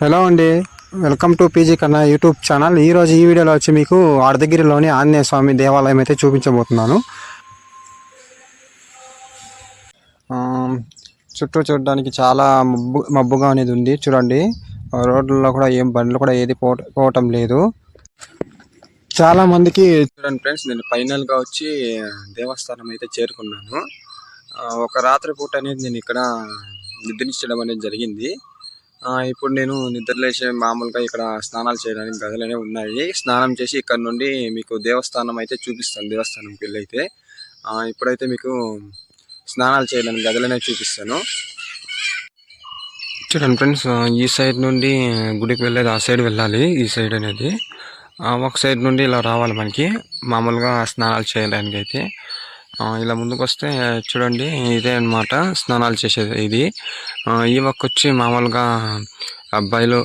Hello అండి, welcome to PG కన్నా YouTube channel. ఈరోజు ఈ వీడియోలో వచ్చి మీకు ఆడదగిరిలోని ఆంజనేయ స్వామి దేవాలయం అయితే చూపించబోతున్నాను. చుట్టూ చూడడానికి చాలా మబ్బుగా అనేది ఉంది. చూడండి, రోడ్లలో కూడా ఏం బండ్లు కూడా ఏది పోవటం లేదు. చాలా మందికి చూడండి ఫ్రెండ్స్, నేను ఫైనల్గా వచ్చి దేవస్థానం అయితే చేరుకున్నాను. ఒక రాత్రి పూట అనేది నేను ఇక్కడ నిద్రించడం అనేది జరిగింది. ఇప్పుడు నేను నిద్రలేసే మామూలుగా ఇక్కడ స్నానాలు చేయడానికి గదులు ఉన్నాయి. స్నానం చేసి ఇక్కడ నుండి మీకు దేవస్థానం అయితే చూపిస్తాను. దేవస్థానంకి వెళ్ళి అయితే ఇప్పుడైతే మీకు స్నానాలు చేయడానికి గదులు చూపిస్తాను. చూడండి ఫ్రెండ్స్, ఈ సైడ్ నుండి గుడికి వెళ్ళేది ఆ సైడ్ వెళ్ళాలి. ఈ సైడ్ అనేది ఒక సైడ్ నుండి ఇలా రావాలి మనకి మామూలుగా స్నానాలు చేయడానికి అయితే. ఇలా ముందుకు వస్తే చూడండి, ఇదే అన్నమాట స్నానాలు చేసేది. ఇది ఈ వక్క వచ్చి మామూలుగా అబ్బాయిలు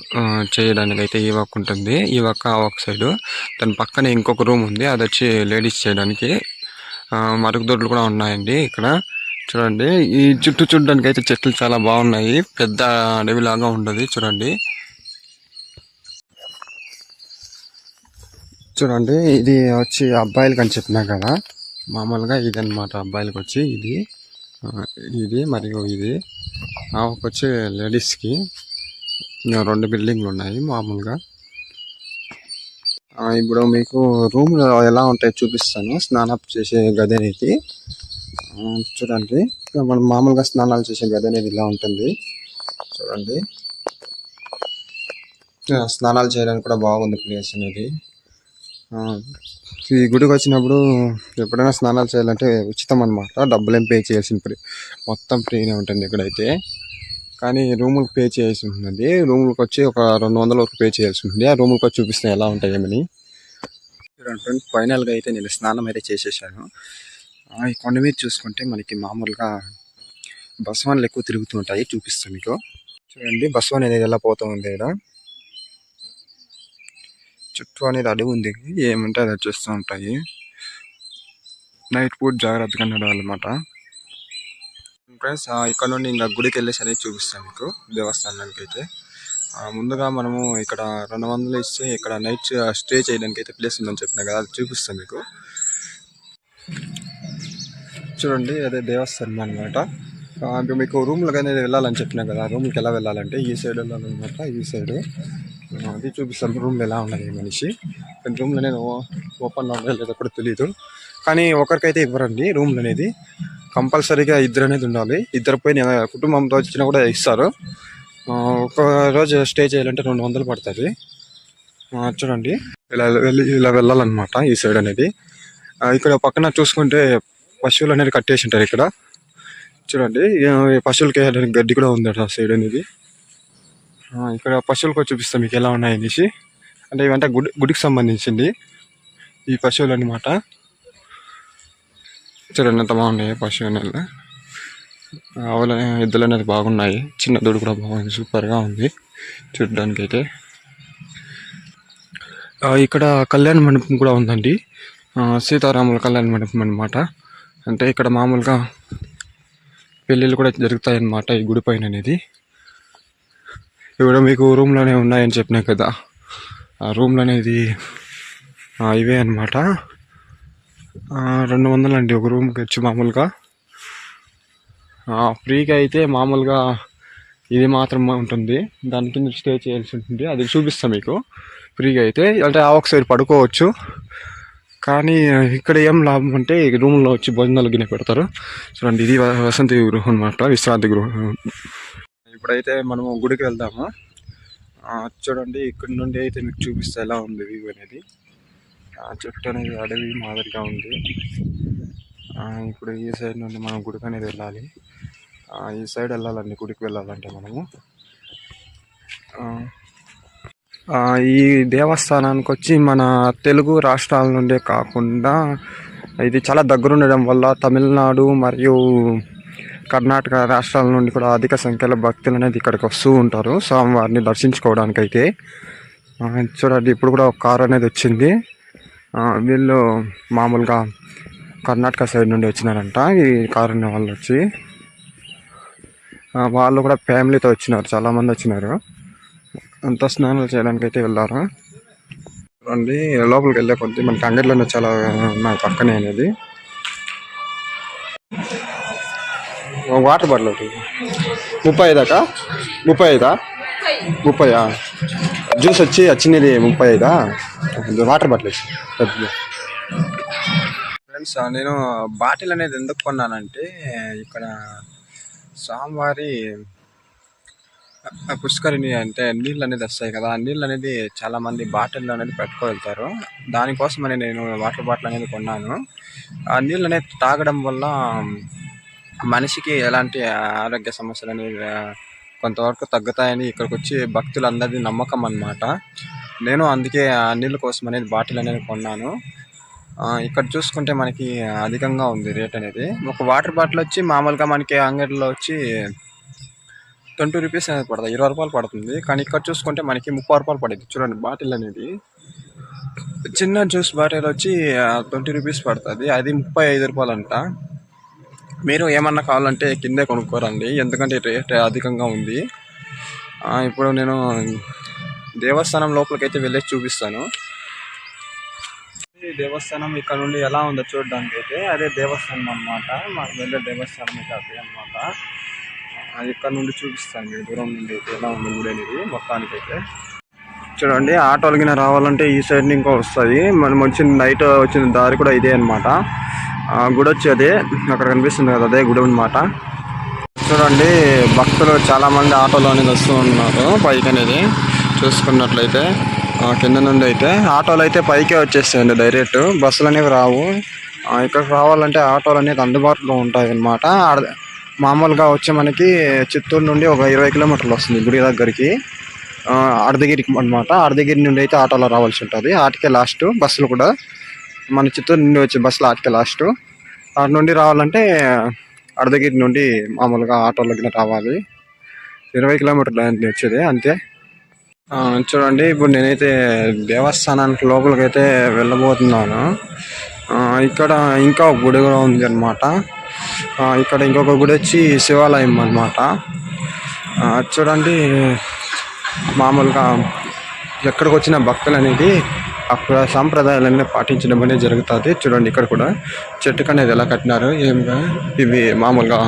చేయడానికి అయితే ఈ వక్క ఉంటుంది. ఈ వక్క ఒక సైడు, దాని పక్కనే ఇంకొక రూమ్ ఉంది, అది వచ్చి లేడీస్ చేయడానికి. మరుగుదొడ్లు కూడా ఉన్నాయండి ఇక్కడ. చూడండి, ఈ చుట్టూ చూడడానికి అయితే చెట్లు చాలా బాగున్నాయి. పెద్ద అడవిలాగా ఉండదు. చూడండి, ఇది వచ్చి అబ్బాయిలకి అని చెప్పినా కదా, మామూలుగా ఇది అనమాట అబ్బాయిలకి వచ్చి ఇది మరియు ఇది వచ్చి లేడీస్కి. 2 బిల్డింగ్లు ఉన్నాయి మామూలుగా. ఇప్పుడు మీకు రూమ్లో ఎలా ఉంటాయో చూపిస్తాను. స్నానం చేసే గది అనేది చూడండి, మనం మామూలుగా స్నానాలు చేసే గది అనేది ఇలా ఉంటుంది. చూడండి, స్నానాలు చేయడానికి కూడా బాగుంది ప్లేస్ అనేది. ఈ గుడికి వచ్చినప్పుడు ఎప్పుడైనా స్నానాలు చేయాలంటే ఉచితం అనమాట. డబ్బులు ఏం పే చేయాల్సిన మొత్తం ఫ్రీనే ఉంటుంది ఇక్కడైతే. కానీ రూములకు పే చేయాల్సి ఉంటుంది. రూములకు వచ్చి ఒక 200 వరకు పే చేయాల్సి ఉంటుంది. ఆ రూములకు వచ్చి చూపిస్తాను ఎలా ఉంటాయేమని. ఫైనల్గా అయితే నేను స్నానం అయితే చేసేసాను. ఈ కొండ మీద చూసుకుంటే మనకి మామూలుగా బస్వాన్లు ఎక్కువ తిరుగుతూ ఉంటాయి. చూపిస్తాను మీకు. చూడండి, బస్వాన్ అనేది ఎలా పోతూ ఉంది. ఇక్కడ చుట్టూ అనేది అడవి ఉంది, ఏమంటే అది వచ్చేస్తూ ఉంటాయి. నైట్ పూట జాగ్రత్తగా నడవాలన్నమాట. ఫ్రెండ్స్, ఇక్కడ నుండి ఇంకా గుడికి వెళ్ళేసి అనేది చూపిస్తాను మీకు దేవస్థానానికి అయితే. ముందుగా మనము ఇక్కడ 200 ఇస్తే ఇక్కడ నైట్ స్టే చేయడానికి అయితే ప్లేస్ ఉందని చెప్పినా కదా, అది చూపిస్తాను మీకు. చూడండి, అదే దేవస్థానం అనమాట. ఇప్పుడు మీకు రూమ్లకు అనేది వెళ్ళాలని చెప్పినా కదా, రూమ్కి ఎలా వెళ్ళాలంటే ఈ సైడ్ వెళ్ళాలన్నమాట. ఈ సైడు అది చూపిస్తాను. రూమ్లు ఎలా ఉన్నాయి మనిషి. రూమ్లు అనేది ఓపెన్లో ఉండే లేదా కూడా తెలియదు, కానీ ఒకరికైతే ఇవ్వరండి రూమ్లు అనేది. కంపల్సరీగా ఇద్దరు అనేది ఉండాలి. ఇద్దరు పోయి కుటుంబంతో వచ్చినా కూడా ఇస్తారు. ఒక రోజు స్టే చేయాలంటే 200 పడుతుంది. చూడండి, ఇలా వెళ్ళాలన్నమాట ఈ సైడ్ అనేది. ఇక్కడ పక్కన చూసుకుంటే పశువులు అనేది కట్టేసి ఉంటారు ఇక్కడ. చూడండి, పశువులకి వేయడానికి గడ్డి కూడా ఉందట ఆ సైడ్ అనేది. ఇక్కడ పశువులకు చూపిస్తాం మీకు ఎలా ఉన్నాయి అనేసి. అంటే ఇవంటే గుడికి సంబంధించింది ఈ పశువులు అన్నమాట. చూడండి ఎంత బాగున్నాయి పశువులు. ఆవుల ఎద్దులు అనేది బాగున్నాయి. చిన్న దూడు కూడా బాగుంది, సూపర్గా ఉంది చూడడానికి అయితే. ఇక్కడ కళ్యాణ మండపం కూడా ఉందండి. సీతారాముల కళ్యాణ మండపం అన్నమాట. అంటే ఇక్కడ మామూలుగా పెళ్ళిళ్ళు కూడా జరుగుతాయి అన్నమాట ఈ గుడి పైన అనేది. ఇప్పుడు మీకు రూమ్లోనే ఉన్నాయని చెప్పినా కదా, ఆ రూమ్లు అనేది ఇవే అనమాట. 200 అండి ఒక రూమ్కి వచ్చి మామూలుగా. ఫ్రీగా అయితే మామూలుగా ఇది మాత్రం ఉంటుంది, దాని కింద స్టే చేయాల్సి ఉంటుంది. అది చూపిస్తాను మీకు. ఫ్రీగా అయితే అంటే ఒకసారి పడుకోవచ్చు, కానీ ఇక్కడ ఏం లాభం అంటే రూమ్లో వచ్చి భోజనాలు గిన్నె పెడతారు. చూడండి, ఇది వసంతి గృహం అనమాట, విశ్రాంతి గృహం. ఇప్పుడైతే మనము గుడికి వెళ్దాము. చూడండి, ఇక్కడ నుండి అయితే మీకు చూపిస్తే ఎలా ఉంది వ్యూ అనేది. చుట్టూ అనేది అడవి మాదిరిగా ఉంది. ఇప్పుడు ఈ సైడ్ నుండి మనం గుడికి అనేది వెళ్ళాలి. ఈ సైడ్ వెళ్ళాలండి గుడికి వెళ్ళాలంటే మనము. ఈ దేవస్థానానికి వచ్చి మన తెలుగు రాష్ట్రాల నుండే కాకుండా ఇది చాలా దగ్గర ఉండడం వల్ల తమిళనాడు మరియు కర్ణాటక రాష్ట్రాల నుండి కూడా అధిక సంఖ్యలో భక్తులు అనేది ఇక్కడికి వస్తూ ఉంటారు స్వామివారిని దర్శించుకోవడానికి అయితే. చూడండి, ఇప్పుడు కూడా ఒక కారు అనేది వచ్చింది. వీళ్ళు మామూలుగా కర్ణాటక సైడ్ నుండి వచ్చినారంట. ఈ కారు అనే వాళ్ళు వచ్చి వాళ్ళు కూడా ఫ్యామిలీతో వచ్చినారు, చాలామంది వచ్చినారు. అంతా స్నానాలు చేయడానికి అయితే వెళ్ళారు. చూడండి లోపలికి వెళ్ళే కొద్ది మనకి అంగడిలోనే చాలా ఉన్నాయి పక్కనే అనేది. వాటర్ బాటిల్ ఒకటి 35 35 30 జ్యూస్ వచ్చి వచ్చినది 35 వాటర్ బాటిల్ వచ్చి. ఫ్రెండ్స్ నేను బాటిల్ అనేది ఎందుకు కొన్నానంటే ఇక్కడ స్వామివారి పుష్కరిణి అంటే నీళ్ళు అనేది వస్తాయి కదా, ఆ నీళ్ళు అనేది చాలా మంది బాటిల్లో అనేది పెట్టుకోగలుగుతారు. దానికోసమని నేను వాటర్ బాటిల్ అనేది కొన్నాను. ఆ నీళ్ళు అనేది తాగడం వల్ల మనిషికి ఎలాంటి ఆరోగ్య సమస్యలు అనేవి కొంతవరకు తగ్గుతాయని ఇక్కడికి వచ్చి భక్తులందరిది నమ్మకం అన్నమాట. నేను అందుకే ఆ నీళ్ళ కోసం అనేది బాటిల్ అనేది కొన్నాను. ఇక్కడ చూసుకుంటే మనకి అధికంగా ఉంది రేట్ అనేది. ఒక వాటర్ బాటిల్ వచ్చి మామూలుగా మనకి అంగడిలో వచ్చి 20 రూపీస్ అనేది పడుతుంది, 20 రూపాయలు పడుతుంది. కానీ ఇక్కడ చూసుకుంటే మనకి 30 రూపాయలు పడింది. చూడండి బాటిల్ అనేది చిన్న జ్యూస్ బాటిల్ వచ్చి 20 రూపీస్ పడుతుంది, అది 35 రూపాయలు అంట. మీరు ఏమన్నా కావాలంటే కిందే కొనుక్కోరండి, ఎందుకంటే రేట్ అధికంగా ఉంది. ఇప్పుడు నేను దేవస్థానం లోపలికి అయితే వెళ్ళి చూపిస్తాను. ఈ దేవస్థానం ఇక్కడ నుండి ఎలా ఉందో చూడడానికి అయితే అదే దేవస్థానం అన్నమాట. మాకు వెళ్ళే దేవస్థానం అయితే అదే అనమాట. ఇక్కడ నుండి చూపిస్తాను మీరు దూరం నుండి అయితే ఎలా ఉంది గుడి అనేది మొత్తానికి అయితే. చూడండి ఆటోలకి రావాలంటే ఈ సైడ్ ఇంకో వస్తుంది. మనం వచ్చిన నైట్ వచ్చిన దారి కూడా ఇదే అనమాట. గుడి వచ్చి అదే అక్కడ కనిపిస్తుంది కదా, అదే గుడి అనమాట. చూడండి భక్తులు చాలా మంది ఆటోలో అనేది వస్తూ ఉన్నారు పైకి అనేది. చూసుకున్నట్లయితే కింద నుండి అయితే ఆటోలు అయితే పైకే వచ్చేస్తాయండి డైరెక్ట్, బస్సులు అనేవి రావు. ఇక్కడికి రావాలంటే ఆటోలు అనేది అందుబాటులో ఉంటాయి అన్నమాట. మామూలుగా వచ్చి మనకి చిత్తూరు నుండి ఒక 20 కిలోమీటర్లు వస్తుంది గుడి దగ్గరికి, అర్ధగిరికి అనమాట. అర్ధగిరి నుండి అయితే ఆటోలో రావాల్సి ఉంటుంది. ఆటికే లాస్ట్ బస్సులు కూడా, మన చిత్తూరు నుండి వచ్చే బస్సులు ఆటికే లాస్ట్. అటు నుండి రావాలంటే అర్ధగిరి నుండి మామూలుగా ఆటోలోకి రావాలి. 20 కిలోమీటర్లు వచ్చేది అంతే. చూడండి ఇప్పుడు నేనైతే దేవస్థానానికి లోపలికి అయితే వెళ్ళబోతున్నాను. ఇక్కడ ఇంకా ఒక గుడి కూడా ఉంది అనమాట. ఇక్కడ ఇంకొక గుడి వచ్చి శివాలయం అనమాట. చూడండి మామూలుగా ఎక్కడికి వచ్చిన భక్తులు అనేది అక్కడ సాంప్రదాయాలన్నీ పాటించడం అనేది జరుగుతుంది. చూడండి ఇక్కడ కూడా చెట్టుకు అనేది ఎలా కట్టినారు, ఏమిగా ఇవి మామూలుగా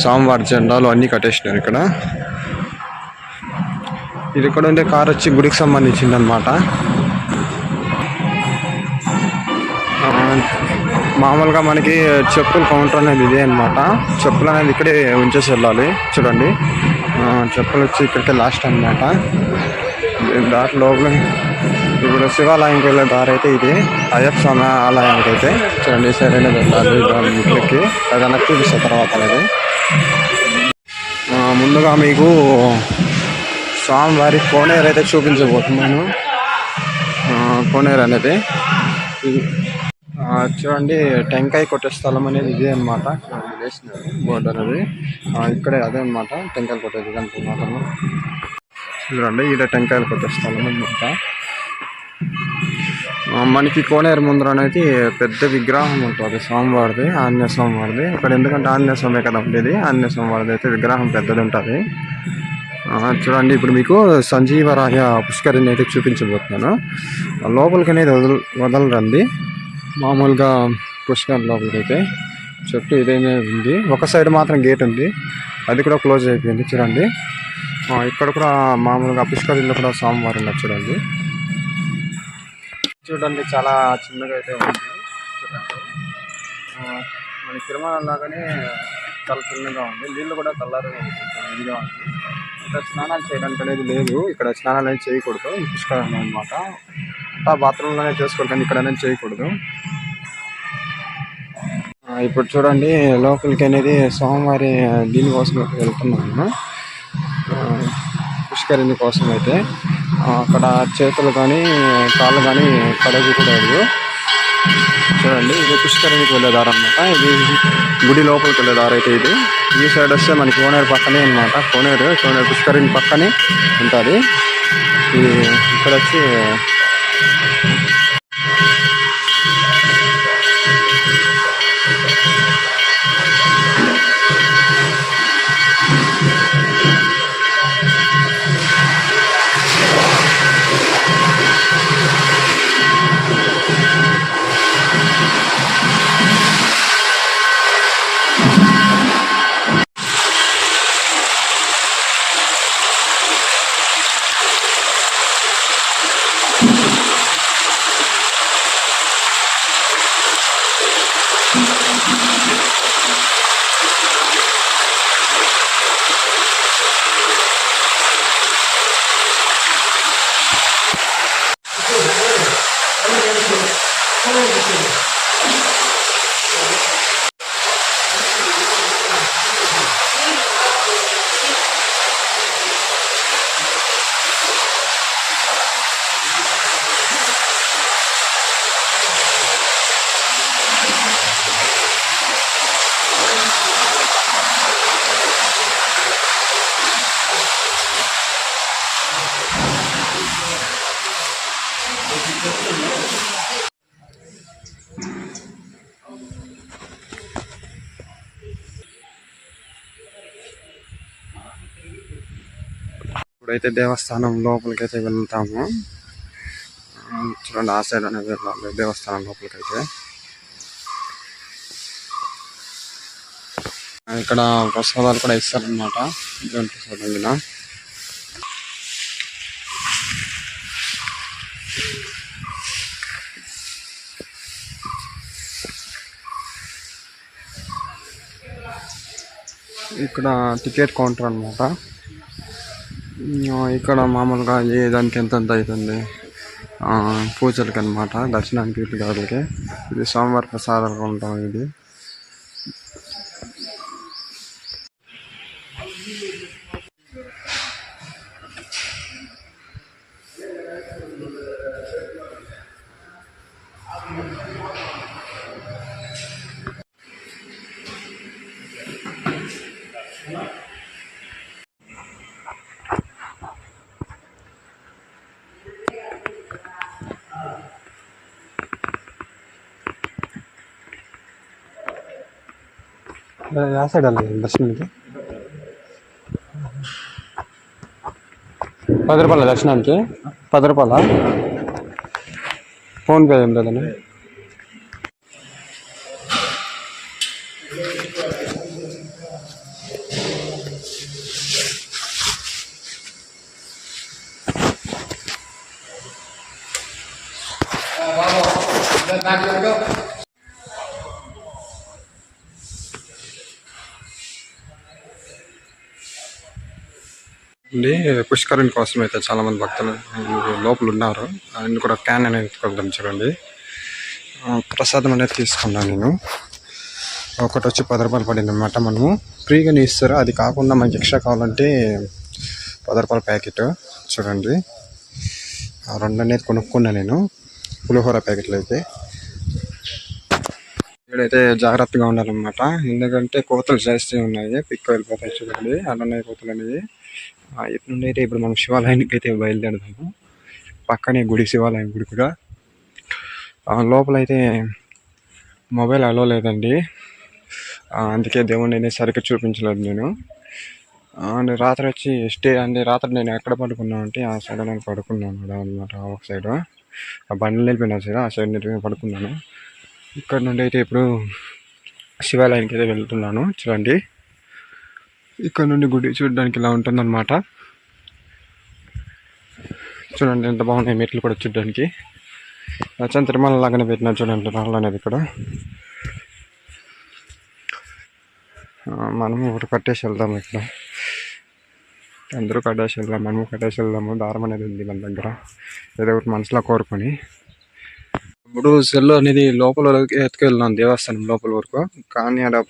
స్వామివారి జెండాలు అన్నీ కట్టేసినారు ఇక్కడ. ఇది ఇక్కడ ఉండే కార్ వచ్చి గుడికి సంబంధించింది అనమాట. మామూలుగా మనకి చెప్పుల కౌంటర్ అనేది ఇదే అనమాట. చెప్పులు అనేది ఇక్కడే ఉంచేసి వెళ్ళాలి. చూడండి చెప్పులు వచ్చి ఇక్కడికే లాస్ట్ అనమాట. దారి లోపల ఇప్పుడు శివాలయంకి వెళ్ళే దారి అయితే ఇది, అయ్యప్ప స్వామి ఆలయానికి అయితే. చూడండి సరే వెళ్ళాలి ఇంటికి, ఏదైనా చూపిస్తా తర్వాత అనేది. ముందుగా మీకు స్వామివారి కోనేరు అయితే చూపించబోతున్నాను. కోనేరు అనేది చూడండి టెంకాయ కొట్టే స్థలం అనేది ఇదే అనమాట. వేసినారు బోర్డు అనేది ఇక్కడే అదే అనమాట, టెంకాయలు కొట్టేది అనుకున్నాను. చూడండి ఇక్కడ టెంకాయలు కొట్టే స్థలం అనమాట. మనకి కోనేరు ముందర అనేది పెద్ద విగ్రహం ఉంటుంది స్వామివారిది, ఆంజనేయ స్వామివారిది. ఇక్కడ ఎందుకంటే ఆంజనేయ స్వామి కదా ఉండేది, ఆంజనేయ స్వామివారిది అయితే విగ్రహం పెద్దది ఉంటుంది. చూడండి ఇప్పుడు మీకు సంజీవరాయ పుష్కరిణి అయితే చూపించబోతున్నాను. లోపలికి అనేది వదలరండి, మామూలుగా పుష్కరిణి లోపలికి అయితే చెట్టు ఇదేనే ఉంది. ఒక సైడ్ మాత్రం గేట్ ఉంది, అది కూడా క్లోజ్ అయిపోయింది. చూడండి ఇక్కడ కూడా మామూలుగా పుష్కరిణిలో కూడా స్వామివారు ఉన్నారు. చూడండి చూడండి చాలా చిన్నగా అయితే ఉంది. చూడండి మన తిరుమల లాగానే చాలా చిన్నగా ఉంది. నీళ్ళు కూడా కలర్ కొంచెం ఇదిగా ఉంది. ఇక్కడ స్నానాలు చేయడానికి అనేది లేదు, ఇక్కడ స్నానాలు అనేది చేయకూడదు పుష్కరిణి అనమాట. బాత్రూంలోనే చేసుకోవాలి కానీ ఇక్కడ అనేది చేయకూడదు. ఇప్పుడు చూడండి లోపలికి అనేది స్వామివారి దీనికోసం వెళ్తున్నాను, పుష్కరిణి కోసం అయితే. అక్కడ చేతులు కానీ కాళ్ళు కానీ కడగకూడదు. చూడండి ఇది పుష్కరిణికి వెళ్ళే దారి అనమాట. ఇది గుడి లోపలికి వెళ్ళే దారి అయితే ఇది. ఈ సైడ్ వస్తే మనకి కోనేరు పక్కనే అనమాట. కోనేరు పుష్కరిణి పక్కనే ఉంటుంది. ఇది ఇక్కడ వచ్చి ఇప్పుడైతే దేవస్థానం లోపలికి అయితే వెళ్తాము. చూడండి, ఆ సైడ్ అనేది వెళ్ళాలి దేవస్థానం లోపలికైతే. ఇక్కడ ప్రసాదాలు కూడా ఇస్తారనమాట. దేవుని ప్రసాదం. ఇక్కడ టికెట్ కౌంటర్ అనమాట. ఇక్కడ మామూలుగా ఏ దానికి ఎంత అవుతుంది పూజలకి అనమాట, దర్శనానికి వీటి గారికి. ఇది సోమవారం ప్రసాదాలు ఉంటాం. ఇది ఆ సైడ్ వెళ్ళాలి దర్శనానికి. 10 రూపాయల దర్శనానికి 10 రూపాయల. ఫోన్పే ఏం లేదని. పుష్కరుని కోసం అయితే చాలా మంది భక్తులు లోపల ఉన్నారు. ఆయన కూడా క్యాన్ అనేది ఎత్తుకోగలం. చూడండి, ప్రసాదం అనేది తీసుకున్నాను నేను. ఒకటి వచ్చి 10 రూపాయలు పడింది అనమాట. మనము ఫ్రీగానే ఇస్తారు. అది కాకుండా మనకి ఎక్స్ట్రా కావాలంటే 10 రూపాయల ప్యాకెట్. చూడండి, 2 అనేది కొనుక్కున్నా నేను, పులిహోర ప్యాకెట్లు అయితే. ఇక్కడైతే జాగ్రత్తగా ఉండాలన్నమాట, ఎందుకంటే కోతలు జాస్తి ఉన్నాయి, పిక్ వెళ్ళిపోతాయి. చూడండి, అలానే కోతలు అనేవి. ఇటు నుండి అయితే ఇప్పుడు మనం శివాలయానికి అయితే బయలుదేరుదాము. పక్కనే గుడి, శివాలయం గుడి కూడా. లోపలైతే మొబైల్ అలో లేదండి, అందుకే దేవుడిని అనేది సరిగ్గా చూపించలేదు నేను. రాత్రి వచ్చి రాత్రి నేను ఎక్కడ పడుకున్నాను అంటే ఆ సైడ్ నేను పడుకున్నాను అనమాట. ఒక సైడ్ ఆ బండ్లు వెళ్ళిపోయిన సైడ్, ఆ సైడ్ నేను పడుకున్నాను. ఇక్కడ నుండి అయితే ఇప్పుడు శివాలయానికి అయితే వెళ్తున్నాను. చూడండి, ఇక్కడ నుండి గుడి చూడడానికి ఇలా ఉంటుందన్నమాట. చూడండి ఎంత బాగున్నాయి మెట్లు కూడా చూడడానికి. నచ్చని తిరుమల లాగానే పెట్టినా చూడండి రాళ్ళు అనేది ఇక్కడ. మనము ఒకటి కట్టేసి వెళ్దాము. ఇక్కడ అందరూ కట్టేసి వెళ్దాం, మనము కట్టేసి వెళ్దాము. దారం అనేది ఉంది మన దగ్గర, ఏదో ఒకటి మనసులో కోరుకొని. ఇప్పుడు సెల్ అనేది లోపల ఎత్తుకెళ్ళాం దేవస్థానం లోపల వరకు, కానీ అక్కడ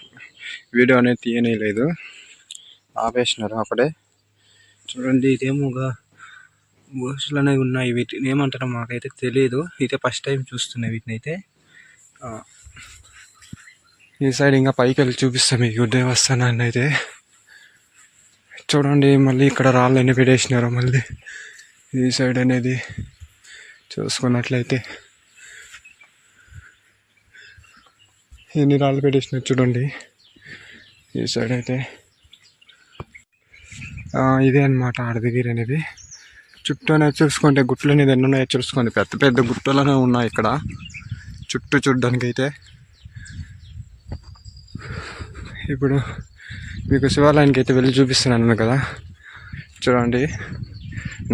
వీడియో అనేది తీయలేదు, ఆపేసినారు అప్పుడే. చూడండి, ఇదేమోగా బోసులు అనేవి ఉన్నాయి. వీటిని ఏమంటారో మాకైతే తెలియదు, అయితే ఫస్ట్ టైం చూస్తున్నాయి వీటిని అయితే. ఈ సైడ్ ఇంకా పైకి వెళ్ళి చూపిస్తాం మీకు దేవస్థానాన్ని అయితే. చూడండి, మళ్ళీ ఇక్కడ రాళ్ళు ఎన్ని పెట్టేసినారో. మళ్ళీ ఈ సైడ్ అనేది చూసుకున్నట్లయితే ఎన్ని రాళ్ళు పెట్టేసినారు చూడండి ఈ సైడ్ అయితే. ఇదే అనమాట అడవిగిరి అనేది. చుట్టూ అనేది చూసుకుంటే గుట్లు అనేది ఎన్ని ఉన్నాయో చూసుకోండి, పెద్ద పెద్ద గుట్టలనే ఉన్నాయి ఇక్కడ చుట్టూ చూడడానికి అయితే. ఇప్పుడు మీకు శివాలయానికి అయితే వెళ్ళి చూపిస్తున్నాను కదా. చూడండి,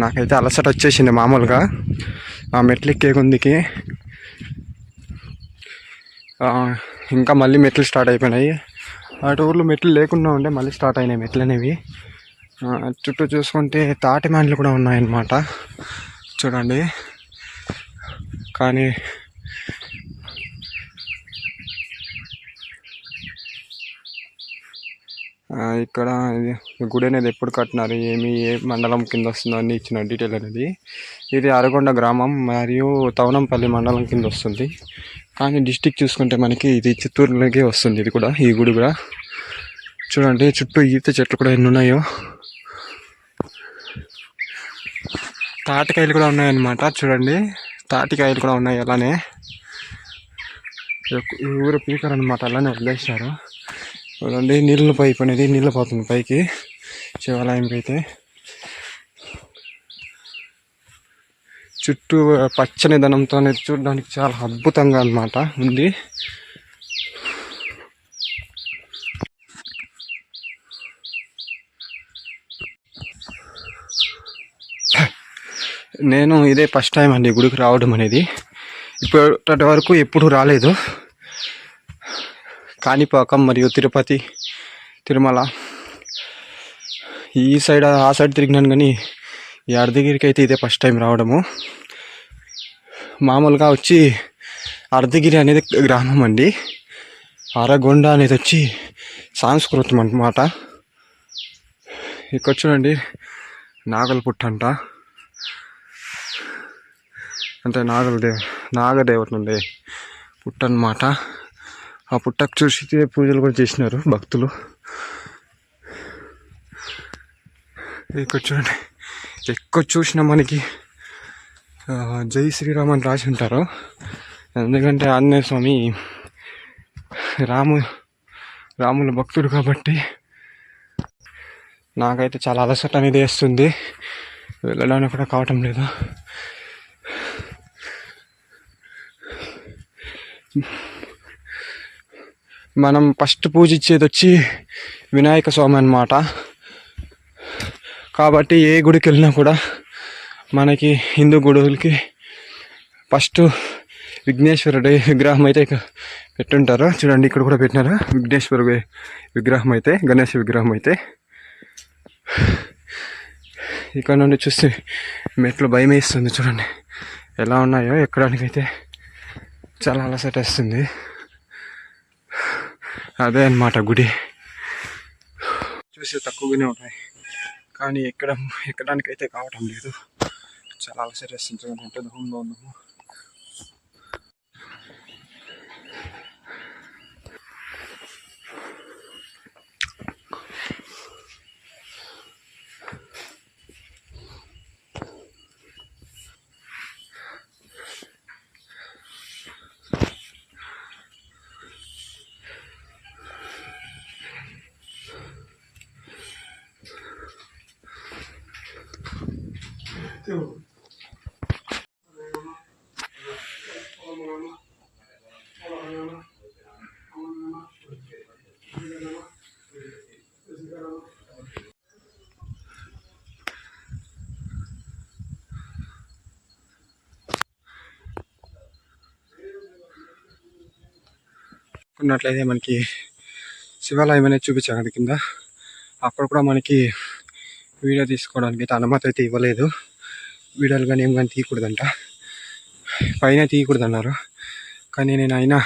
నాకైతే అలసట వచ్చేసింది మామూలుగా ఆ మెట్లు ఎక్కే కొందికి. ఇంకా మళ్ళీ మెట్లు స్టార్ట్ అయిపోయినాయి. అటు ఊర్లో మెట్లు లేకుండా ఉండే మళ్ళీ స్టార్ట్ అయినాయి మెట్లు అనేవి. చుట్టూ చూసుకుంటే తాటి మాన్లు కూడా ఉన్నాయన్నమాట. చూడండి, కానీ ఇక్కడ గుడి అనేది ఎప్పుడు కట్టినారు, ఏ మండలం కింద వస్తుందో అన్ని ఇచ్చిన డీటెయిల్ అనేది. ఇది అరగొండ గ్రామం మరియు తవనంపల్లి మండలం కింద వస్తుంది, కానీ డిస్టిక్ చూసుకుంటే మనకి ఇది చిత్తూరులోకి వస్తుంది. ఇది కూడా, ఈ గుడి కూడా. చూడండి, చుట్టూ ఈత చెట్లు కూడా ఎన్ని ఉన్నాయో. తాటికాయలు కూడా ఉన్నాయన్నమాట. చూడండి, తాటికాయలు కూడా ఉన్నాయి. అలానే ఈ ఊరు పీకర్ అనమాట, అలానే వదిలేస్తారు. చూడండి నీళ్ళ పైప్ అనేది నీళ్ళు పోతుంది పైకి శివాలయంకి అయితే. చుట్టూ పచ్చని ధనంతో అనేది చూడడానికి చాలా అద్భుతంగా అన్నమాట ఉంది. నేను ఇదే ఫస్ట్ టైం అండి గుడికి రావడం అనేది. ఇప్పటి వరకు ఎప్పుడు రాలేదు. కాణిపాకం మరియు తిరుపతి, తిరుమల ఈ సైడ్ ఆ సైడ్ తిరిగినాను, కానీ ఈ అర్ధగిరికి అయితే ఇదే ఫస్ట్ టైం రావడము. మామూలుగా వచ్చి అర్ధగిరి అనేది గ్రామం అండి, అరగొండ అనేది వచ్చి సంస్కృతం అన్నమాట. ఇక్కడ చూడండి నాగల పుట్ట అంట, అంటే నాగదేవత ఉండే పుట్ట అన్నమాట. ఆ పుట్టకు చూసి పూజలు కూడా చేసినారు భక్తులు. ఇక్కడ చూడండి ఎక్కువ చూసిన మనకి జై శ్రీరామ్ అని రాసి ఉంటారు. ఎందుకంటే ఆంజనేయ స్వామి రాముల భక్తుడు కాబట్టి. నాకైతే చాలా అలసట అనేది వేస్తుంది, వెళ్ళడానికి కూడా కావటం లేదు. మనం ఫస్ట్ పూజ ఇచ్చేది వచ్చి వినాయక స్వామి అన్నమాట. కాబట్టి ఏ గుడికి వెళ్ళినా కూడా మనకి హిందూ గుడులకి ఫస్ట్ విఘ్నేశ్వరుడి విగ్రహం అయితే పెట్టుంటారు. చూడండి ఇక్కడ కూడా పెట్టినారు విఘ్నేశ్వరుడి విగ్రహం అయితే, గణేష్ విగ్రహం అయితే. ఇక్కడ నుండి చూస్తే మెట్లు భయం వేస్తుంది, చూడండి ఎలా ఉన్నాయో. ఎక్కడానికైతే చాలా అలసట వేస్తుంది. అదే అన్నమాట గుడి. చూసి తక్కువగానే ఉన్నాయి, కానీ ఎక్కడానికైతే కావటం లేదు. చాలా అలసట వేస్తుంది, చూడండి ఎంత దూరంలో ఉన్నాము. ఉన్నట్లయితే మనకి శివాలయం అనేది చూపించాను అది కింద. అక్కడ కూడా మనకి వీడియో తీసుకోవడానికి అయితే అనుమతి అయితే ఇవ్వలేదు. వీడియోలు కానీ ఏం కానీ తీయకూడదంట, పైన తీయకూడదు అన్నారు. కానీ నేను అయినా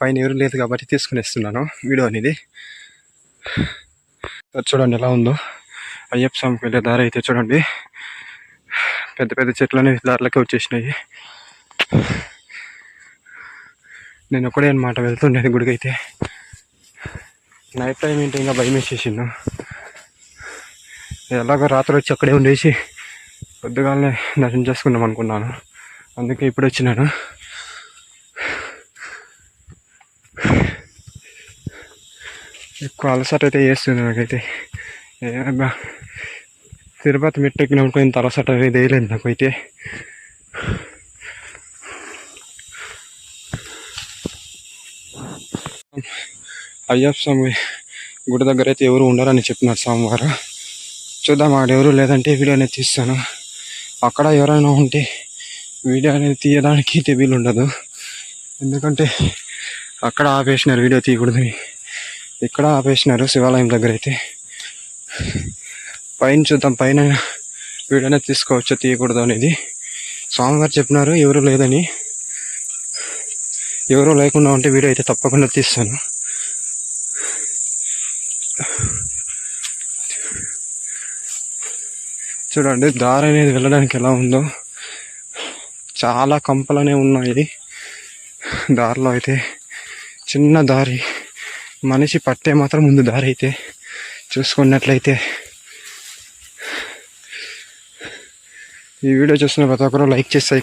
పైన ఎవరు లేదు కాబట్టి తీసుకునేస్తున్నాను వీడియో అనేది. చూడండి ఎలా ఉందో అయ్యప్ప స్వామికి వెళ్ళే దారి అయితే. చూడండి పెద్ద పెద్ద చెట్లు అనేవి దారిలోకి వచ్చేసినాయి. నేను ఒకడే అనమాట వెళ్తుండేది గుడికి అయితే. నైట్ టైం ఏంటి ఇంకా భయం వేసేసిండు. ఎలాగో రాత్రి వచ్చి అక్కడే ఉండేసి పొద్దుగాలనే దర్శనం చేసుకుందాం అనుకున్నాను, అందుకే ఇప్పుడు వచ్చినాను. ఎక్కువ అలసట అయితే వేస్తుంది నాకైతే. తిరుపతి మెట్టు ఎక్కినప్పుడు ఇంత అలసట అనేది వేయలేదు నాకైతే. అయ్యప్ప స్వామి గుడి దగ్గర అయితే ఎవరు ఉండరని చెప్పినారు స్వామివారు. చూద్దాం, అక్కడ ఎవరు లేదంటే వీడియో అనేది తీస్తాను. అక్కడ ఎవరైనా ఉంటే వీడియో అనేది తీయడానికి వీలు ఉండదు, ఎందుకంటే అక్కడ ఆపేసినారు వీడియో తీయకూడదని. ఇక్కడ ఆపేసినారు శివాలయం దగ్గర అయితే. పైన చూద్దాం, పైన వీడియో అనేది తీసుకోవచ్చు తీయకూడదు అనేది స్వామివారు చెప్పినారు. ఎవరు లేదని, ఎవరు లేకుండా ఉంటే వీడియో అయితే తప్పకుండా తీస్తాను. చూడండి దారి అనేది వెళ్ళడానికి ఎలా ఉందో, చాలా కంపలనే ఉన్నాయి దారిలో అయితే. చిన్న దారి, మనిషి పట్టే మాత్రం ముందు దారి అయితే చూసుకున్నట్లయితే. ఈ వీడియో చూస్తున్న ప్రతి ఒక్కరు లైక్ చేసి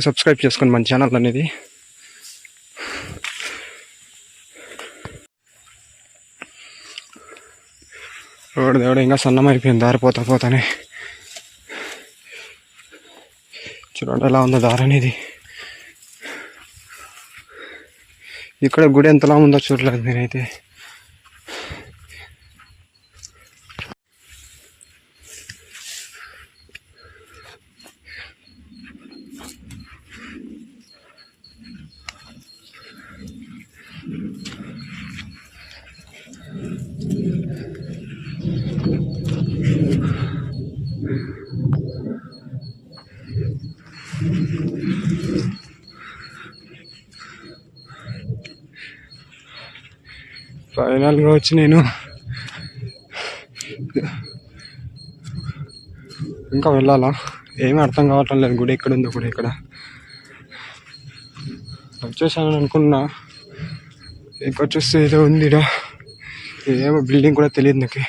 సబ్స్క్రైబ్ చేసుకోండి మన ఛానల్ అనేది. రోడ్డు దేవుడు ఇంకా సన్నమైపోయింది దారి పోతానే. చూడండి ఎలా ఉందో దారి అనేది. ఇక్కడ గుడి ఎంతలా ఉందో చూడలేదు నేనైతే. ఫైనల్గా వచ్చి నేను ఇంకా వెళ్ళాలా, ఏమీ అర్థం కావటం లేదు. గుడి ఎక్కడ ఉందో, గుడి ఇక్కడ వచ్చేసాను అనుకున్నా. ఇక్కడ చూస్తే ఏదో ఉంది, ఏమో బిల్డింగ్ కూడా తెలియదు నాకు.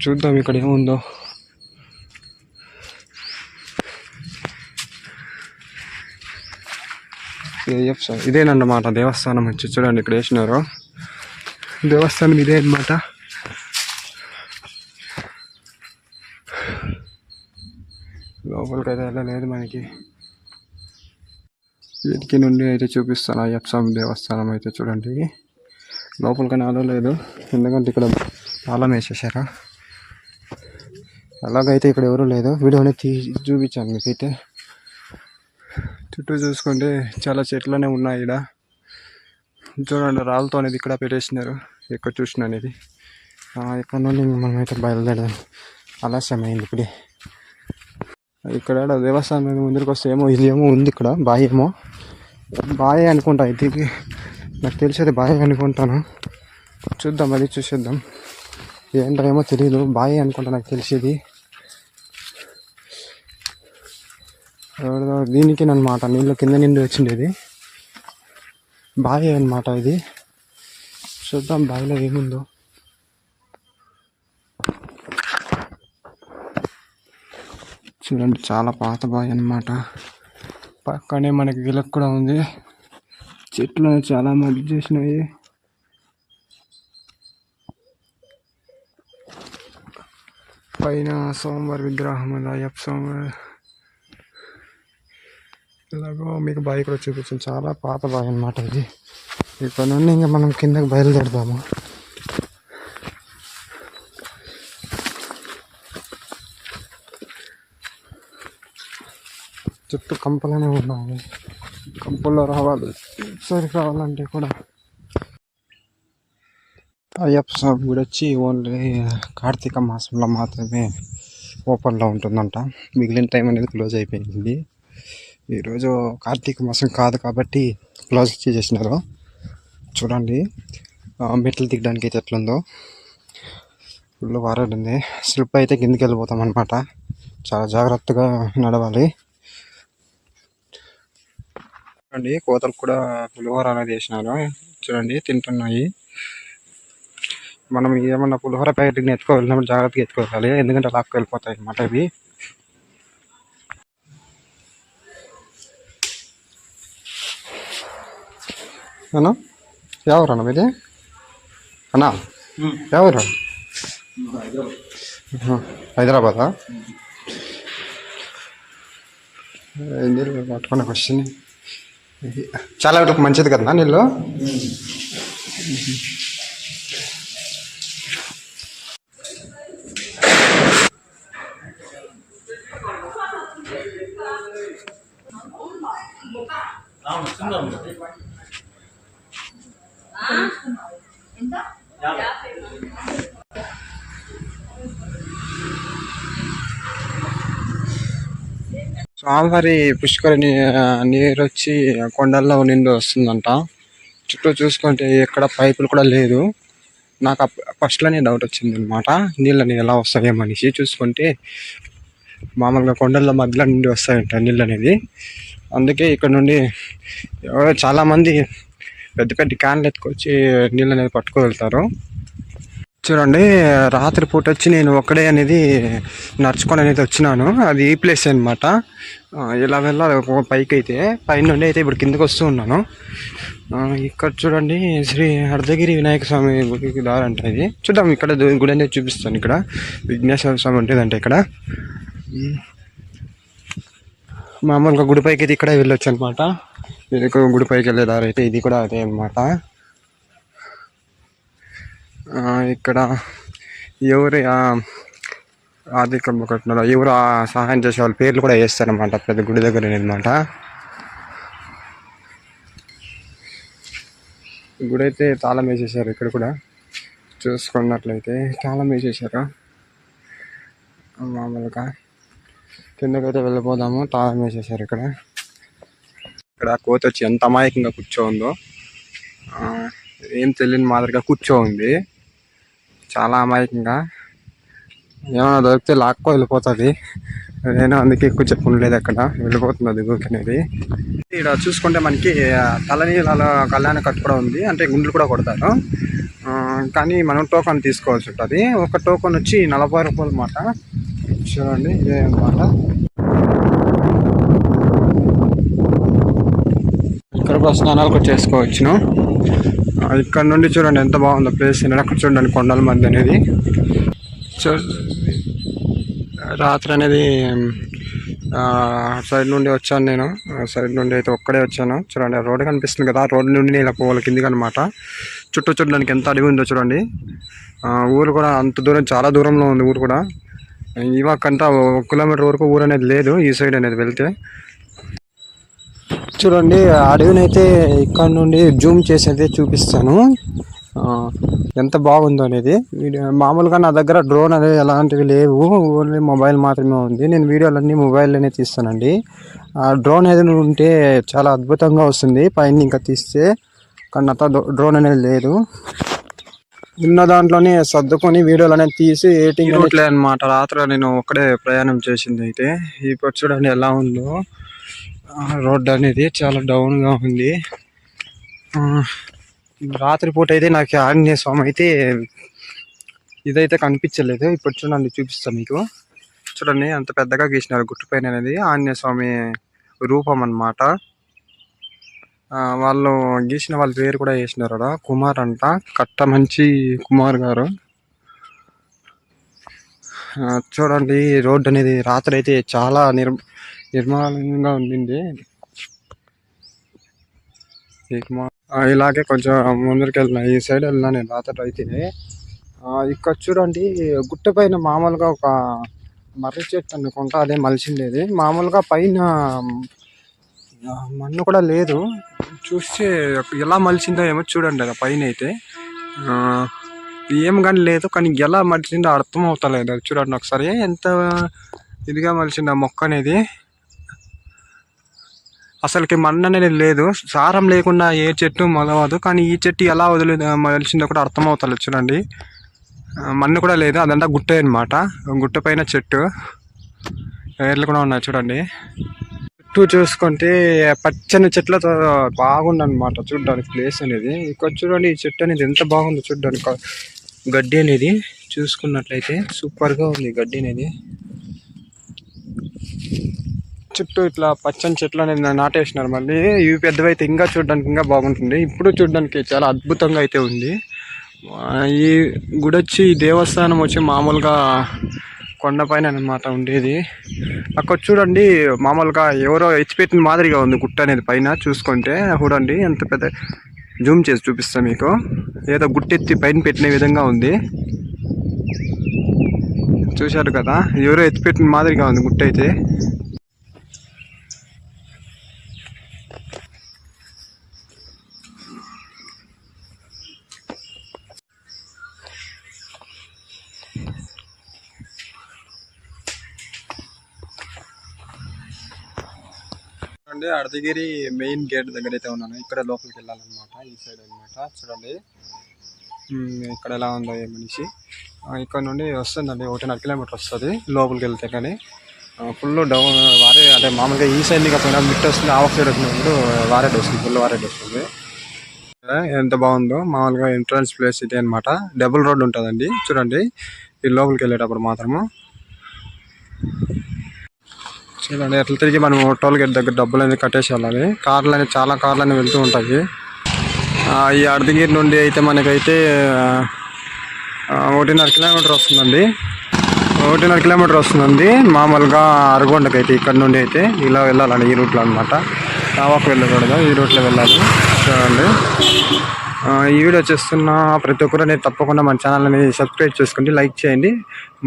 చూద్దాం ఇక్కడ ఏముందో. ఇదేనన్నమాట దేవస్థానం. వచ్చి చూడండి ఇక్కడ వేసినారు దేవస్థానం, ఇదే అన్నమాట. లోపలికి అయితే వెళ్ళలేదు మనకి. వీటికి నుండి అయితే చూపిస్తాను అయ్యప్ప స్వామి దేవస్థానం అయితే. చూడండి లోపలికైనా వెళ్ళలేదు, ఎందుకంటే ఇక్కడ తాళం వేసేసారా. అలాగైతే ఇక్కడ ఎవరు లేదు. వీడియో అనేది చూపించాను మీకైతే. చుట్టూ చూసుకుంటే చాలా చెట్లనే ఉన్నాయి. ఇక్కడ చూడండి రాళ్ళతో అనేది ఇక్కడ పెట్టేసినారు. ఎక్కడ చూసిన అనేది. ఇక్కడ నుండి మనమైతే బయలుదేరదాం, ఆలస్యమైంది ఇప్పుడే. ఇక్కడ దేవస్థానం ముందుకు వస్తే ఏమో ఇది ఏమో ఉంది ఇక్కడ, బాయే అనుకుంటా. ఇది నాకు తెలిసేది బాయే అనుకుంటాను. చూద్దాం, అది చూసేద్దాం. ఏంటో ఏమో తెలియదు, బాయే అనుకుంటా నాకు తెలిసేది. దీనికి అన్నమాట నీళ్ళు కింద నిండి వచ్చిండేది, బావి అన్నమాట ఇది. చూద్దాం బావిలో ఏముందో. చూడండి చాలా పాత బావి అన్నమాట. పక్కనే మనకి గిలక్ కూడా ఉంది. చెట్లు చాలా మధ్య చేసినాయి. పైన సోమవారి విగ్రహం ఉంది, అయ్యప్ప స్వామి. ఇలాగో మీకు బావి కూడా చూపించాను. చాలా పాత బావి అన్నమాట ఇది. ఇక్కడ నుండి ఇంకా మనం కిందకి బయలుదేరదాము. చుట్టూ కంపలనే ఉన్నాయి. కంపల్లో రావాలి, సరి రావాలంటే కూడా. అయ్యప్ప స్వామి గుడి వచ్చి ఓన్లీ కార్తీక మాసంలో మాత్రమే ఓపెన్లో ఉంటుందంట. మిగిలిన టైం అనేది క్లోజ్ అయిపోయింది. ఈరోజు కార్తీక మాసం కాదు కాబట్టి క్లోజ్ చేసేసినారు. చూడండి మెట్లు దిగడానికి అయితే ఎట్లుందో. ఫుల్ వారడ్ ఉంది. స్లిప్ అయితే కిందికి వెళ్ళిపోతాం అనమాట. చాలా జాగ్రత్తగా నడవాలి. చూడండి కోతలు కూడా పులిహోర అనేది వేసినారు. చూడండి తింటున్నాయి. మనం ఏమన్నా పులిహోర ప్యాకెట్ని ఎత్తుకోవాలన్నప్పుడు జాగ్రత్తగా ఎత్తుకోవాలి, ఎందుకంటే లాక్కు వెళ్ళిపోతాయి అన్నమాట ఇవి. అన్నా ఎవరన్నా మీది? అన్నా ఎవరు? హైదరాబాదా? నీళ్ళు పట్టుకున్న క్వశ్చన్. చాలా మంచిది కదా నీళ్ళు. స్వామివారి పుష్కర నీరు వచ్చి కొండల్లో నిండి వస్తుందంట. చుట్టూ చూసుకుంటే ఎక్కడ పైపులు కూడా లేదు. నాకు ఫస్ట్లోనే డౌట్ వచ్చింది అనమాట, నీళ్ళని ఎలా వస్తాయో మనిషి. చూసుకుంటే మామూలుగా కొండల్లో మధ్యలో నుండి వస్తాయంట నీళ్ళు అనేది. అందుకే ఇక్కడ నుండి చాలామంది పెద్ద పెద్ద క్యాన్లు ఎత్తుకొచ్చి నీళ్ళు అనేది పట్టుకు వెళ్తారు. చూడండి, రాత్రిపూట వచ్చి నేను ఒక్కడే అనేది నడుచుకొని అనేది వచ్చినాను. అది ఈ ప్లేస్ అనమాట. ఇలా వెళ్ళాలి పైకి అయితే, పైన నుండి అయితే ఇప్పుడు కిందకి వస్తూ ఉన్నాను. ఇక్కడ చూడండి, శ్రీ అర్ధగిరి వినాయక స్వామి గుడికి దారి అంటే ఇది. చూద్దాం, ఇక్కడ గుడి అనేది చూపిస్తాను. ఇక్కడ విఘ్నేశ్వర స్వామి ఉంటుందంటే ఇక్కడ మామూలుగా గుడి పైకి అయితే ఇక్కడే వెళ్ళొచ్చు అనమాట. ఇది గుడి పైకి వెళ్ళే దారి అయితే ఇది కూడా అదే అనమాట. ఇక్కడ ఎవరు ఆర్థికంగా కట్టినారో ఎవరు సహాయం చేసే వాళ్ళ పేర్లు కూడా వేస్తారనమాట పెద్ద గుడి దగ్గర అనమాట. గుడి అయితే తాళం వేసేసారు. ఇక్కడ కూడా చూసుకున్నట్లయితే తాళం వేసేసారు. మామూలుగా కిందకైతే వెళ్ళిపోదాము. తాళం వేసేసారు. ఇక్కడ కోత వచ్చి ఎంత అమాయకంగా కూర్చోందో, ఏం తెలియని మాదిరిగా కూర్చోంది. చాలా అమాయకంగా ఏమైనా దొరికితే లాక్కో వెళ్ళిపోతుంది. నేను అందుకే ఎక్కువ చెప్పుకోలేదు. అక్కడ వెళ్ళిపోతుంది అది అనేది. ఇక్కడ చూసుకుంటే మనకి తలనీళ్ళ కళ్యాణ కట్టు కూడా ఉంది, అంటే గుండెలు కూడా కొడతారు. కానీ మనం టోకన్ తీసుకోవాల్సి ఉంటుంది. ఒక టోకన్ వచ్చి 40 రూపాయలు అన్నమాట. చూడండి, ఇదే అనమాట. ఇక్కడ కూడా స్నానాలు కూడా చేసుకోవచ్చును. ఇక్కడ నుండి చూడండి ఎంత బాగుందో ప్లేస్. అక్కడ చూడండి కొండల మధ్య అనేది. రాత్రి అనేది సైడ్ నుండి వచ్చాను నేను. సైడ్ నుండి అయితే ఒక్కడే వచ్చాను. చూడండి, రోడ్డు కనిపిస్తుంది కదా, రోడ్డు నుండి నేను ఇలా పోవాలి కిందికి అనమాట. చుట్టూ చూడడానికి ఎంత అడవి ఉందో చూడండి. ఊరు కూడా అంత దూరం, చాలా దూరంలో ఉంది ఊరు కూడా. ఇవాకంతా 1 కిలోమీటర్ వరకు ఊరు అనేది లేదు ఈ సైడ్ అనేది వెళ్తే. చూడండి, అడవిని అయితే ఇక్కడ నుండి జూమ్ చేసి అయితే చూపిస్తాను ఎంత బాగుందో అనేది. మామూలుగా నా దగ్గర డ్రోన్ అనేది ఎలాంటివి లేవు, ఓన్లీ మొబైల్ మాత్రమే ఉంది. నేను వీడియోలన్నీ మొబైల్లోనే తీస్తానండి. డ్రోన్ అనేది ఉంటే చాలా అద్భుతంగా వస్తుంది పైన ఇంకా తీస్తే, కానీ అంతా డ్రోన్ అనేది లేదు. ఉన్న దాంట్లోనే సర్దుకొని వీడియోలు అనేది తీసి ఎడిటింగ్ చేయట్లేదు అనమాట. రాత్రి నేను ఒక్కడే ప్రయాణం చేసింది అయితే. ఇప్పుడు చూడండి ఎలా ఉందో రోడ్డు అనేది, చాలా డౌన్గా ఉంది. రాత్రిపూట అయితే నాకు ఆంజనేయ స్వామి అయితే ఇదైతే కనిపించలేదు. ఇప్పుడు చూడండి, చూపిస్తాను మీకు. చూడండి అంత పెద్దగా గీసినారు గుట్టు పైన అనేది. ఆంజనేయ స్వామి రూపం అన్నమాట. వాళ్ళు గీసిన వాళ్ళ పేరు కూడా వేసినారు అక్కడ, కుమార్ అంట, కట్టమంచి కుమార్ గారు. చూడండి, రోడ్డు అనేది రాత్రి అయితే చాలా నిర్మలంగా ఉండింది. ఇలాగే కొంచెం ముందరికి వెళ్ళిన, ఈ సైడ్ వెళ్ళినా నేను రాత్రి అయితే. ఇక్కడ చూడండి, గుట్ట పైన మామూలుగా ఒక మర్రి చెట్టు అనుకుంటా, అదే మలిచిండేది. మామూలుగా పైన మన్ను కూడా లేదు. చూస్తే ఎలా మలిచిందో ఏమో చూడండి. అది పైన అయితే ఏం కానీ లేదు, కానీ ఎలా మలిచిందో అర్థం అవుతలేదు. అది చూడండి ఒకసారి, ఎంత ఇదిగా మలిచింది ఆ మొక్క అనేది. అసలుకి మన్ను అనేది లేదు, సారం లేకుండా ఏ చెట్టు మొలవదు. కానీ ఈ చెట్టు ఎలా మలిచిందో కూడా అర్థం అవుతలేదు. చూడండి, మన్ను కూడా లేదు, అదంతా గుట్ట అనమాట. గుట్ట పైన చెట్టు, ఏర్లు కూడా ఉన్నాయి చూడండి. చుట్టూ చూసుకుంటే పచ్చని చెట్లతో బాగుందన్నమాట చూడడానికి ప్లేస్ అనేది. ఇక్కడ చూడండి, ఈ చెట్టు అనేది ఎంత బాగుందో చూడడానికి. గడ్డి అనేది చూసుకున్నట్లయితే సూపర్గా ఉంది గడ్డి అనేది. చుట్టూ ఇట్లా పచ్చని చెట్లు అనేది నాటేసినారు. మళ్ళీ ఇవి పెద్దవైతే ఇంకా చూడడానికి ఇంకా బాగుంటుంది. ఇప్పుడు చూడడానికి చాలా అద్భుతంగా అయితే ఉంది. ఈ గుడి వచ్చి, దేవస్థానం వచ్చి మామూలుగా కొండపైన అనమాట ఉండేది. అక్కడ చూడండి, మామూలుగా ఎవరో ఎత్తిపెట్టిన మాదిరిగా ఉంది గుట్ట అనేది పైన చూసుకుంటే. చూడండి ఎంత పెద్ద, జూమ్ చేసి చూపిస్తాను మీకు. ఏదో గుట్టెత్తి పైన పెట్టిన విధంగా ఉంది, చూశారు కదా. ఎవరో ఎత్తిపెట్టిన మాదిరిగా ఉంది గుట్ట అయితే. అర్ధగిరి మెయిన్ గేట్ దగ్గర అయితే ఉన్నాను. ఇక్కడ లోపలికి వెళ్ళాలన్నమాట, ఈ సైడ్ అనమాట. చూడండి ఇక్కడ ఎలా ఉందో ఏ మనిషి. ఇక్కడ నుండి వస్తుందండి 1.5 కిలోమీటర్ వస్తుంది లోపలికి వెళ్తే. కానీ ఫుల్ డౌన్ వారే, అంటే మామూలుగా ఈ సైడ్ కాకుండా మిట్ వస్తుంది, ఆఫ్ సైడ్ వచ్చినప్పుడు వారేట్ వస్తుంది, ఫుల్ వారేట్ వస్తుంది. ఎంత బాగుందో. మామూలుగా ఎంట్రన్స్ ప్లేస్ ఇది అన్నమాట. డబుల్ రోడ్ ఉంటుందండి చూడండి, ఈ లోపలికి వెళ్ళేటప్పుడు మాత్రము. చూడండి ఎట్లా తిరిగి మనం టోల్ గేట్ దగ్గర డబ్బులు అనేది కట్టేసి వెళ్ళాలి. కార్లు అనేది చాలా కార్లు అనేవి వెళ్తూ ఉంటాయి. ఈ అర్ధగిరి నుండి అయితే మనకైతే 1.5 కిలోమీటర్ వస్తుందండి. 1.5 కిలోమీటర్ వస్తుందండి మామూలుగా అరగొండకి అయితే. ఇక్కడ నుండి అయితే ఇలా వెళ్ళాలండి, ఈ రూట్లో అనమాట. టావాకు వెళ్ళకూడదు, ఈ రూట్లో వెళ్ళాలి. చూడండి ఈ వీడియో చేస్తున్న ప్రతి ఒక్కరు అనేది తప్పకుండా మన ఛానల్ అనేది సబ్స్క్రైబ్ చేసుకోండి, లైక్ చేయండి.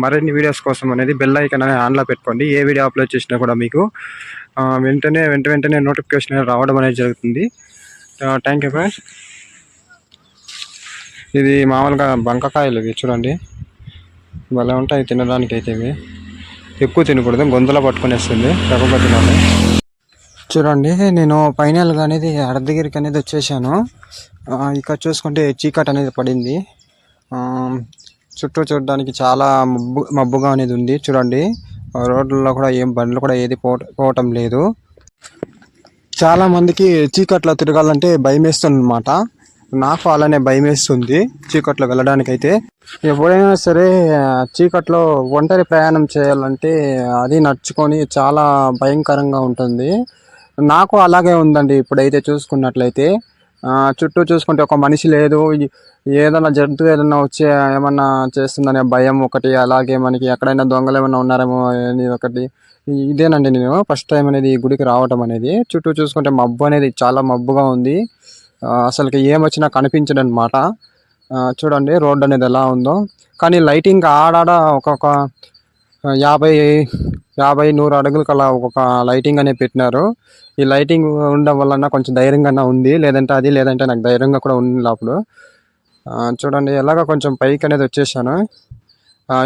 మరిన్ని వీడియోస్ కోసం అనేది బెల్ ఐకాన్ అనేది ఆన్లో పెట్టుకోండి. ఏ వీడియో అప్లోడ్ చేసినా కూడా మీకు వెంటనే నోటిఫికేషన్ రావడం అనేది జరుగుతుంది. Thank you friends. ఇది మామూలుగా బంకకాయలు ఇవి చూడండి, భలే ఉంటాయి తినడానికి. అయితే ఇవి ఎక్కువ తినకూడదు, గొంతులో పట్టుకునేస్తుంది, తక్కువ తినాలి. చూడండి నేను ఫైనల్గా అనేది అర్ధగిరికి అనేది వచ్చేసాను. ఇక్కడ చూసుకుంటే చీకటి అనేది పడింది. చుట్టూ చూడడానికి చాలా మబ్బుగా అనేది ఉంది. చూడండి రోడ్లలో కూడా ఏం బండ్లు కూడా ఏది పోవటం లేదు. చాలా మందికి చీకట్లో తిరగాలంటే భయం వేస్తుంది అనమాట. నాకు అలానే భయం వేస్తుంది చీకట్లో వెళ్ళడానికి. అయితే ఎప్పుడైనా సరే చీకట్లో ఒంటరి ప్రయాణం చేయాలంటే అది నడుచుకొని చాలా భయంకరంగా ఉంటుంది. నాకు అలాగే ఉందండి. ఇప్పుడైతే చూసుకున్నట్లయితే చుట్టూ చూసుకుంటే ఒక మనిషి లేదు, ఏదైనా జంతువు ఏదైనా వచ్చి ఏమన్నా చేస్తుందనే భయం ఒకటి, అలాగే మనకి ఎక్కడైనా దొంగలు ఏమన్నా ఉన్నారేమో అని ఒకటి. ఇదేనండి నేను ఫస్ట్ టైం అనేది ఈ గుడికి రావటం అనేది. చుట్టూ చూసుకుంటే మబ్బు అనేది చాలా మబ్బుగా ఉంది, అసలుకి ఏమొచ్చినా కనిపించదు అనమాట. చూడండి రోడ్ అనేది ఎలా ఉందో. కానీ లైటింగ్ ఆడాడ ఒక్కొక్క 50-100 అడుగులకు అలా ఒక్కొక్క లైటింగ్ అనేది పెట్టినారు. ఈ లైటింగ్ ఉండడం వలన కొంచెం ధైర్యంగా ఉంది, లేదంటే నాకు ధైర్యంగా కూడా ఉంది అప్పుడు. చూడండి ఎలాగ కొంచెం పైకి అనేది వచ్చేసాను.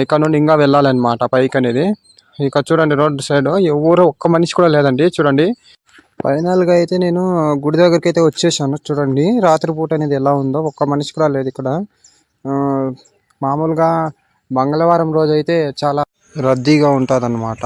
ఇక్కడ నుండి ఇంకా వెళ్ళాలన్నమాట పైకి అనేది. ఇక్కడ చూడండి రోడ్ సైడ్ ఎవరు ఒక్క మనిషి కూడా లేదండి. చూడండి ఫైనల్గా అయితే నేను గుడి దగ్గరికి అయితే వచ్చేసాను. చూడండి రాత్రిపూట అనేది ఎలా ఉందో, ఒక్క మనిషి కూడా లేదు ఇక్కడ. మామూలుగా మంగళవారం రోజు అయితే చాలా రద్దీగా ఉంటుంది అన్నమాట.